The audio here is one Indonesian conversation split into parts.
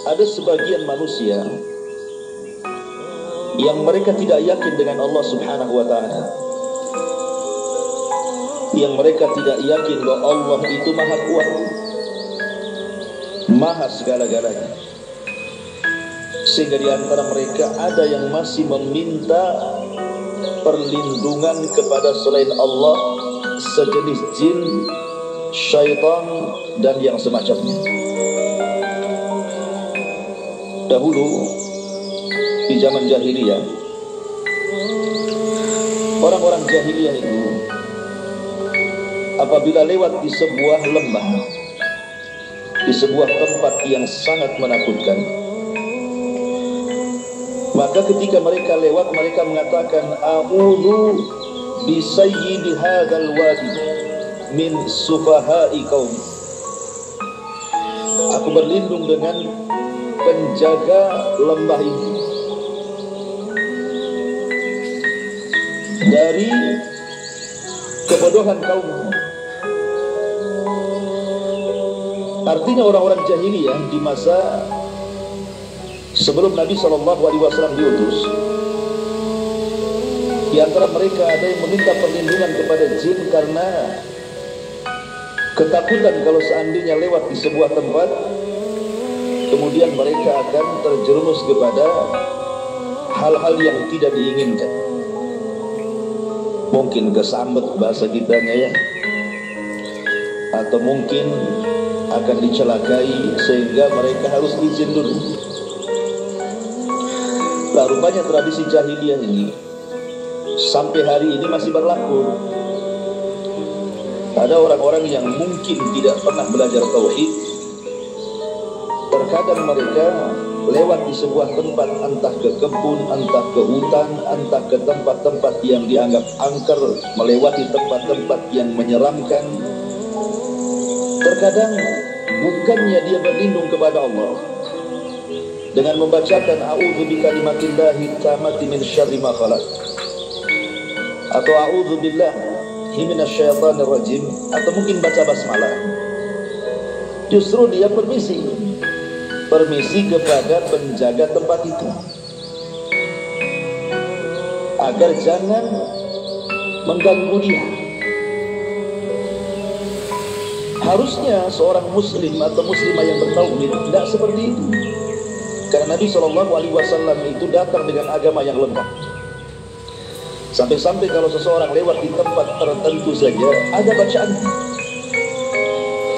ada sebagian manusia yang mereka tidak yakin dengan Allah Subhanahu wa ta'ala, yang mereka tidak yakin bahwa Allah itu maha kuat, maha segala-galanya, sehingga di antara mereka ada yang masih meminta perlindungan kepada selain Allah, sejenis jin, syaitan, dan yang semacamnya. Dahulu di zaman jahiliyah, orang-orang jahiliyah itu apabila lewat di sebuah lembah, di sebuah tempat yang sangat menakutkan, maka ketika mereka lewat, mereka mengatakan, a'udzu bi sayyidi hadzal wadi min sufahai qaumi. Aku berlindung dengan penjaga lembah ini dari kebodohan kaum. Artinya orang-orang jahiliyah di masa sebelum Nabi SAW diutus, di antara mereka ada yang meminta perlindungan kepada jin karena ketakutan kalau seandainya lewat di sebuah tempat, kemudian mereka akan terjerumus kepada hal-hal yang tidak diinginkan. Mungkin kesambet bahasa kitanya ya, atau mungkin akan dicelakai sehingga mereka harus izin dulu. Nah, rupanya tradisi jahiliyah ini sampai hari ini masih berlaku. Ada orang-orang yang mungkin tidak pernah belajar tauhid, terkadang mereka lewat di sebuah tempat, entah ke kebun, entah ke hutan, entah ke tempat-tempat yang dianggap angker, melewati tempat-tempat yang menyeramkan. Terkadang bukannya dia berlindung kepada Allah dengan membacakan a'udzu bikalimatillahi tammati min syarri ma khalaq, atau a'udzu billahi minasyaitonir rajim, atau mungkin baca basmalah. Justru dia permisi kepada penjaga tempat itu agar jangan mengganggu dia. Harusnya seorang muslim atau muslimah yang bertauhid tidak seperti itu, karena Nabi SAW itu datang dengan agama yang lengkap. Sampai-sampai kalau seseorang lewat di tempat tertentu saja ada bacaan,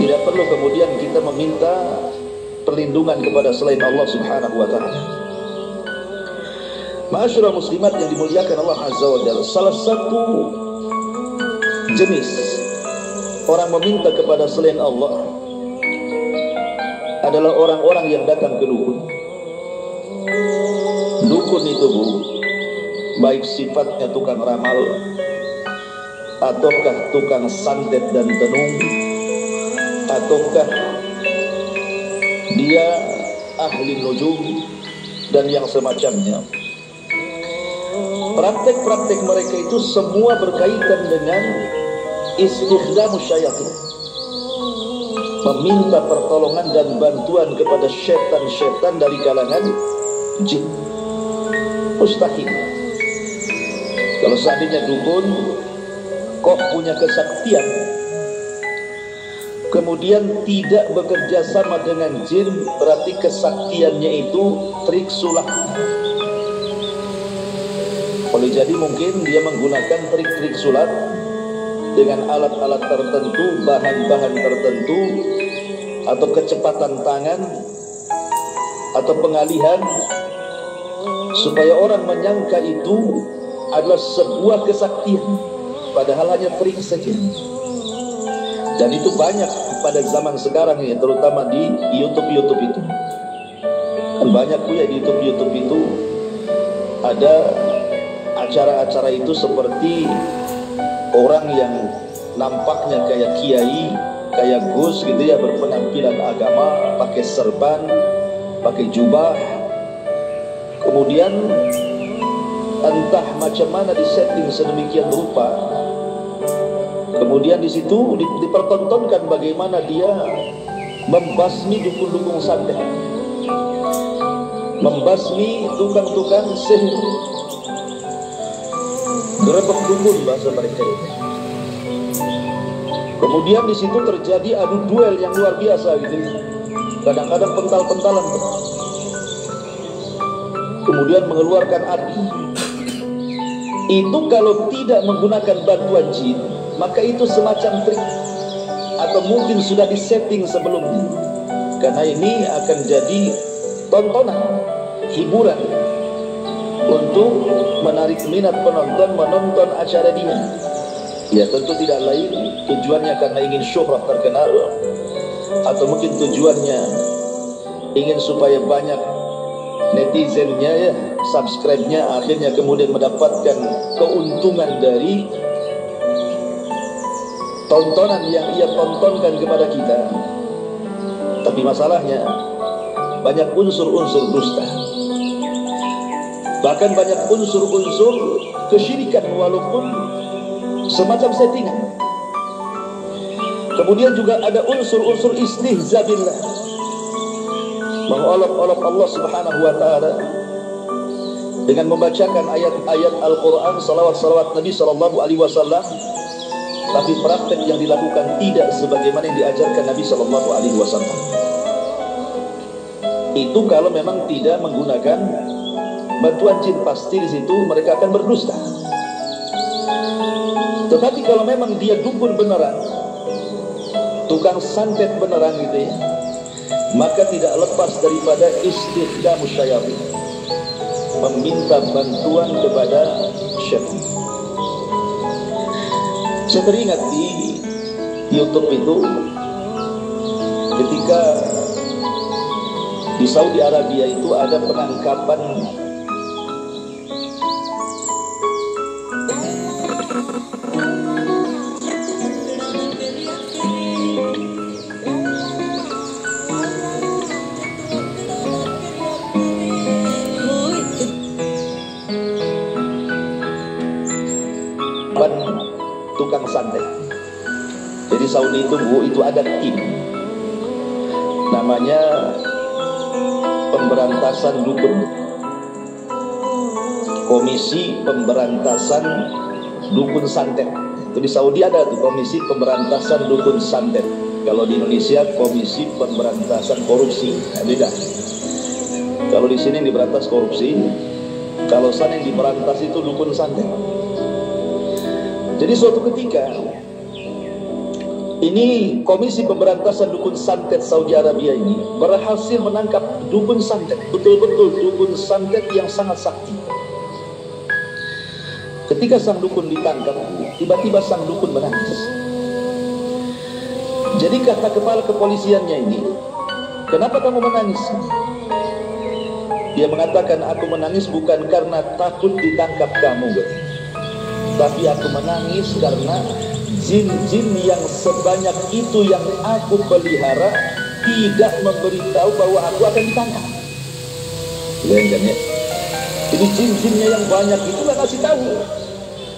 tidak perlu kemudian kita meminta perlindungan kepada selain Allah Subhanahu wa ta'ala. Ma'asyiral muslimat yang dimuliakan Allah Azza wa Jalla, salah satu jenis orang meminta kepada selain Allah adalah orang-orang yang datang ke dukun. Dukun itu baik sifatnya tukang ramal, ataukah tukang santet dan tenung, ataukah dia ahli nujum dan yang semacamnya. Praktek-praktek mereka itu semua berkaitan dengan istighdamus syayatin, meminta pertolongan dan bantuan kepada syaitan-syaitan dari kalangan jin. Mustahil kalau seandainya dukun kok punya kesaktian kemudian tidak bekerja sama dengan jin, berarti kesaktiannya itu trik sulap. Boleh jadi mungkin dia menggunakan trik-trik sulap dengan alat-alat tertentu, bahan-bahan tertentu, atau kecepatan tangan, atau pengalihan, supaya orang menyangka itu adalah sebuah kesaktian, padahal hanya trik saja. Dan itu banyak pada zaman sekarang ini, terutama di YouTube itu. Kan banyak ya di YouTube itu ada acara-acara itu seperti orang yang nampaknya kayak kiai, kayak gus gitu ya, berpenampilan agama, pakai serban, pakai jubah. Kemudian entah macam mana disetting sedemikian rupa. Kemudian di situ dipertontonkan bagaimana dia membasmi dukun-dukun santet. membasmi tukang-tukang sihir, gerebek dukun bahasa mereka. Kemudian di situ terjadi adu duel yang luar biasa gitu. Kadang-kadang pental-pentalan. Kemudian mengeluarkan api. Itu kalau tidak menggunakan bantuan jin, maka itu semacam trik, atau mungkin sudah disetting sebelumnya. Karena ini akan jadi tontonan, hiburan untuk menarik minat penonton menonton acara dia. Ya tentu tidak lain tujuannya karena ingin syuhrah terkenal, atau mungkin tujuannya ingin supaya banyak netizennya ya, subscribe-nya, akhirnya kemudian mendapatkan keuntungan dari tontonan yang ia tontonkan kepada kita. Tapi masalahnya banyak unsur-unsur dusta, bahkan banyak unsur-unsur kesyirikan walaupun semacam settingan. Kemudian juga ada unsur-unsur istihza billah, mengolok-olok Allah Subhanahu wa taala dengan membacakan ayat-ayat Al-Qur'an, salawat-salawat Nabi sallallahu alaihi wasallam, tapi praktek yang dilakukan tidak sebagaimana yang diajarkan Nabi sallallahu alaihi wasallam. Itu kalau memang tidak menggunakan bantuan jin, pasti di situ mereka akan berdusta. Tetapi kalau memang dia dukun beneran, tukang santet beneran gitu ya, maka tidak lepas daripada istighamus syayatin, meminta bantuan kepada syaitan. Saya teringat di YouTube itu ketika di Saudi Arabia itu ada penangkapan tukang santet. Jadi Saudi itu ada tim namanya pemberantasan dukun, komisi pemberantasan dukun santet. Itu di Saudi ada tuh komisi pemberantasan dukun santet. Kalau di Indonesia komisi pemberantasan korupsi, beda. Kalau di sini yang diberantas korupsi, kalau sana yang diberantas itu dukun santet. Jadi suatu ketika ini komisi pemberantasan dukun santet Saudi Arabia ini berhasil menangkap dukun santet, betul-betul dukun santet yang sangat sakti. Ketika sang dukun ditangkap, tiba-tiba sang dukun menangis. Jadi kata kepala kepolisiannya ini, "Kenapa kamu menangis?" Dia mengatakan, "Aku menangis bukan karena takut ditangkap kamu, tapi aku menangis karena jin-jin yang sebanyak itu yang aku pelihara tidak memberitahu bahwa aku akan ditangkap." Bayangkan ya, jadi jin-jinnya yang banyak itu nggak kasih tahu.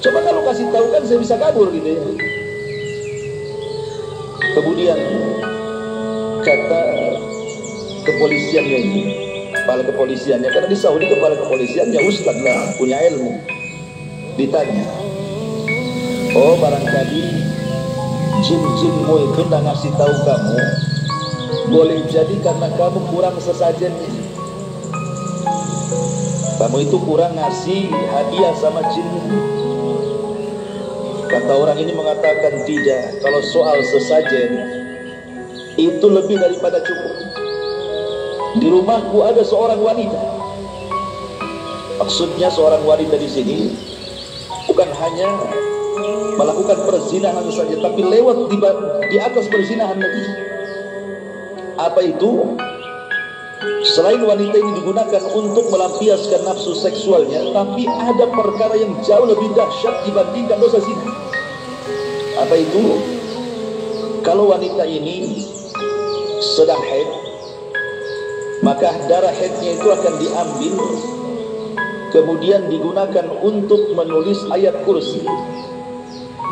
Coba kalau kasih tahu kan saya bisa kabur gitu ya. Kemudian kata kepolisiannya ini, kepala kepolisiannya, karena di Saudi kepala kepolisiannya ustadz lah, punya ilmu. Ditanya, "Oh barangkali jin-jinmu itu nggak ngasih tahu kamu, boleh jadi karena kamu kurang sesajennya. Kamu itu kurang ngasih hadiah sama jinnya." Kata orang ini mengatakan, "Tidak, kalau soal sesajen itu lebih daripada cukup. Di rumahku ada seorang wanita." Maksudnya seorang wanita di sini bukan hanya melakukan perzinahan saja, tapi lewat di atas perzinahan lagi. Apa itu? Selain wanita ini digunakan untuk melampiaskan nafsu seksualnya, tapi ada perkara yang jauh lebih dahsyat dibandingkan dosa zina. Apa itu? Kalau wanita ini sedang haid, maka darah haidnya itu akan diambil, kemudian digunakan untuk menulis ayat kursi.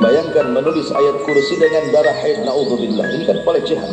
Bayangkan menulis ayat kursi dengan darah haid, naudzubillah. Ini kan pelecehan.